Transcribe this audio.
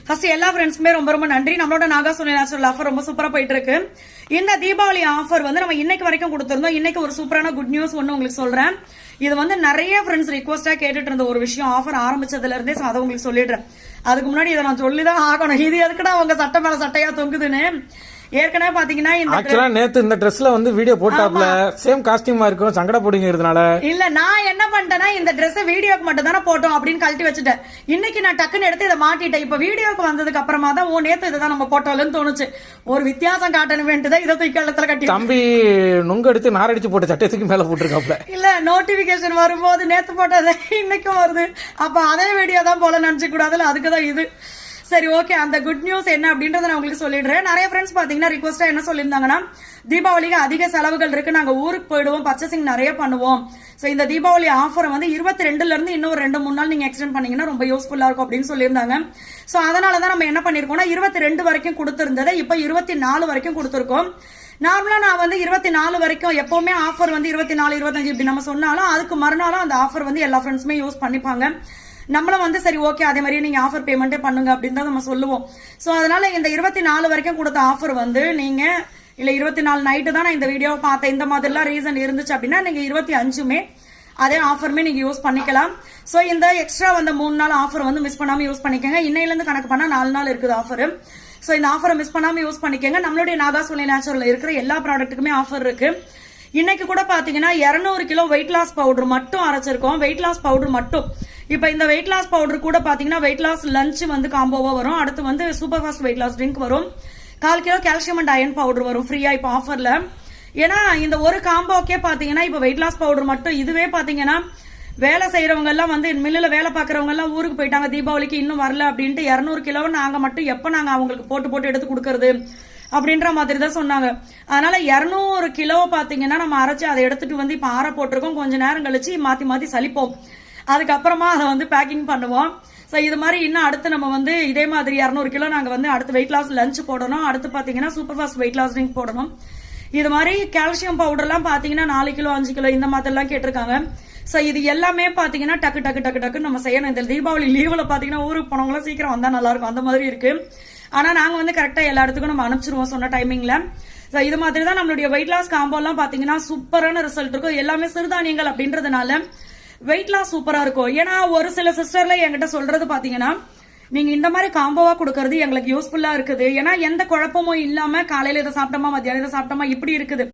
First எல்லா ஃப்ரெண்ட்ஸ்க்குமே ரொம்ப ரொம்ப நன்றி. நம்மளோட நாகா சோனி நேச்சுரல் ஆஃபர் ரொம்ப சூப்பரா போயிட்டு இருக்கு. இந்த தீபாவளி ஆஃபர் வந்து நம்ம இன்னைக்கு வரைக்கும் கொடுத்திருந்தோம். இன்னைக்கு ஒரு சூப்பரான குட் நியூஸ் ஒன்னு உங்களுக்கு சொல்றேன். இது வந்து நிறைய ஃப்ரெண்ட்ஸ் ரிக்வஸ்டா கேட்டுட்டு இருந்த ஒரு விஷயம், ஆஃபர் ஆரம்பிச்சதுல இருந்தே அதை உங்களுக்கு சொல்லிடுறேன். அதுக்கு முன்னாடி இதை நான் சொல்லிதான் ஆகணும். இது எதுக்குடா உங்க சட்டை மேல சட்டையா தொங்குதுன்னு. ஏற்கனவே பாத்தீங்கன்னா நேத்து இந்த ட்ரெஸ்ல வந்து வீடியோ போட்டாப்ல சேம் காஸ்டியூமா இருக்கும், சங்கட போடுங்கிறதுனால இல்ல நான் என்ன பண்ணிட்டேன்னா இந்த ட்ரெஸ் வீடியோக்கு மட்டும் தானே போட்டோம் அப்படின்னு கழட்டி வச்சுட்டேன். இன்னைக்கு நான் டக்குன்னு எடுத்து இதை மாட்டிட்டேன். இப்ப வீடியோக்கு வந்ததுக்கு அப்புறமா தான் நேத்து இதுதான் நம்ம போட்டோம்னு தோணுச்சு. ஒரு வித்தியாசம் காட்டணுமேன்ட்டுதான் இதை தூக்கி கள்ளத்துல கட்டி தம்பி நுங்க எடுத்து நாரடிச்சு போட்ட சட்டத்துக்கு மேல போட்டுருக்காப்ல. இல்ல நோட்டிபிகேஷன் வரும்போது நேத்து போட்டது இன்னைக்கும் வருது. அப்ப அதே வீடியோ தான் போல நினைச்சு கூடாதுல, அதுக்குதான் இது. சரி, ஓகே. அந்த குட் நியூஸ் என்ன அப்படின்றத நான் உங்களுக்கு சொல்லிடுறேன். நிறைய ஃப்ரெண்ட்ஸ் பாத்தீங்கன்னா ரிக்வஸ்டா என்ன சொல்லியிருந்தாங்கன்னா, தீபாவளிக்கு அதிக செலவுகள் இருக்கு, நாங்க ஊருக்கு போயிடுவோம், பர்ச்சேசிங் நிறைய பண்ணுவோம். சோ இந்த தீபாவளி ஆஃபர் வந்து 22ல இருந்து இன்னும் 2-3 நாள் நீங்க எக்ஸ்டெண்ட் பண்ணீங்கன்னா ரொம்ப யூஸ்ஃபுல்லா இருக்கும் அப்படின்னு சொல்லியிருந்தாங்க. சோ அதனாலதான் நம்ம என்ன பண்ணிருக்கோம்னா 22 வரைக்கும் கொடுத்திருந்ததை இப்ப 24 வரைக்கும் கொடுத்திருக்கோம். நார்மலா நான் வந்து 24 வரைக்கும் எப்பவுமே ஆஃபர் வந்து 24, 25 இப்படி நம்ம சொன்னாலும் அதுக்கு மறுநாளும் அந்த ஆஃபர் வந்து எல்லா ஃப்ரெண்ட்ஸுமே யூஸ் பண்ணிப்பாங்க. நம்மளும் வந்து சரி ஓகே அதே மாதிரி நீங்க ஆஃபர் பேமெண்டே பண்ணுங்க அப்படின்னு தான் நம்ம சொல்லுவோம். சோ அதனால இந்த 24 வரைக்கும் கொடுத்த ஆஃபர் வந்து நீங்க இல்ல 24 நைட்டு தான் நான் இந்த வீடியோ பார்த்தேன், இந்த மாதிரிலாம் ரீசன் இருந்துச்சு அப்படின்னா நீங்க 25மே அதே ஆஃபருமே நீங்க யூஸ் பண்ணிக்கலாம். சோ இந்த எக்ஸ்ட்ரா வந்த 3 நாள் ஆஃபர் வந்து மிஸ் பண்ணாம யூஸ் பண்ணிக்கோங்க. இன்னையில இருந்து கணக்கு பண்ணா 4 நாள் இருக்குது ஆஃபர். சோ இந்த ஆஃபரை மிஸ் பண்ணாம யூஸ் பண்ணிக்கோங்க. நம்மளுடைய நாகா சோனி நேச்சுரல்ல இருக்கிற எல்லா ப்ராடக்ட்டுக்குமே ஆஃபர் இருக்கு. இன்னைக்கு கூட பாத்தீங்கன்னா 200 கிலோ வெயிட் லாஸ் பவுடர் மட்டும் அரைச்சிருக்கோம். வெயிட் லாஸ் பவுடர் மட்டும். இப்ப இந்த வெயிட் லாஸ் பவுடர் கூட பாத்தீங்கன்னா வெயிட் லாஸ் லஞ்ச் வந்து காம்போவா வரும். அடுத்து வந்து super fast weight loss drink வரும். 1/4 kilo calcium and iron powder வரும் ஃப்ரீயா இப்ப ஆஃபர்ல. ஏன்னா இந்த ஒரு காம்போக்கே பாத்தீங்கன்னா இப்ப வெயிட் லாஸ் பவுடர் மட்டும் இதுவே பாத்தீங்கன்னா வேலை செய்யறவங்க எல்லாம் வந்து மில்லுல வேலை பாக்குறவங்க எல்லாம் ஊருக்கு போயிட்டாங்க, தீபாவளிக்கு இன்னும் வரல அப்படின்ட்டு 200 கிலோவை நாங்க மட்டும் எப்ப நாங்க அவங்களுக்கு போட்டு எடுத்து கொடுக்கறது அப்படின்ற மாதிரி தான் சொன்னாங்க. அதனால 200 கிலோ பாத்தீங்கன்னா நம்ம அரைச்சு அதை எடுத்துட்டு வந்து இப்ப ஆற போட்டிருக்கோம். கொஞ்ச நேரம் கழிச்சு மாத்தி சலிப்போம். அதுக்கப்புறமா அதை வந்து பேக்கிங் பண்ணுவோம். சோ இது மாதிரி இன்னும் அடுத்து நம்ம வந்து இதே மாதிரி 200 கிலோ நாங்க வந்து அடுத்து வெயிட் லாஸ் லஞ்ச் போடணும். அடுத்து பாத்தீங்கன்னா super fast weight loss drink போடணும். இது மாதிரி கால்சியம் பவுடர் எல்லாம் பாத்தீங்கன்னா 4 கிலோ 5 கிலோ இந்த மாதிரி எல்லாம் கேட்டிருக்காங்க. சோ இது எல்லாமே பாத்தீங்கன்னா டக்கு நம்ம செய்யணும். இந்த தீபாவளி லீவ்ல பாத்தீங்கன்னா ஊருக்கு போனவங்களும் சீக்கிரம் வந்தா நல்லா இருக்கும், அந்த மாதிரி இருக்கு. ஆனா நாங்க வந்து கரெக்டா எல்லா இடத்துக்கும் நம்ம அனுப்பிச்சிருவோம் சொன்ன டைமிங்ல. இது மாதிரி தான் நம்மளுடைய வெயிட் லாஸ் காம்போ எல்லாம் பாத்தீங்கன்னா சூப்பரான ரிசல்ட் இருக்கும். எல்லாமே சிறுதானியங்கள் அப்படின்றதுனால வெயிட் லாஸ் சூப்பரா இருக்கும். ஏன்னா ஒரு சில சிஸ்டர்ல என்கிட்ட சொல்றது பாத்தீங்கன்னா, நீங்க இந்த மாதிரி காம்போவா கொடுக்கறது எங்களுக்கு யூஸ்ஃபுல்லா இருக்குது. ஏன்னா எந்த குழப்பமும் இல்லாம காலையில இதை சாப்பிட்டோமா மத்தியானம் இதை சாப்பிட்டோமா இப்படி இருக்குது.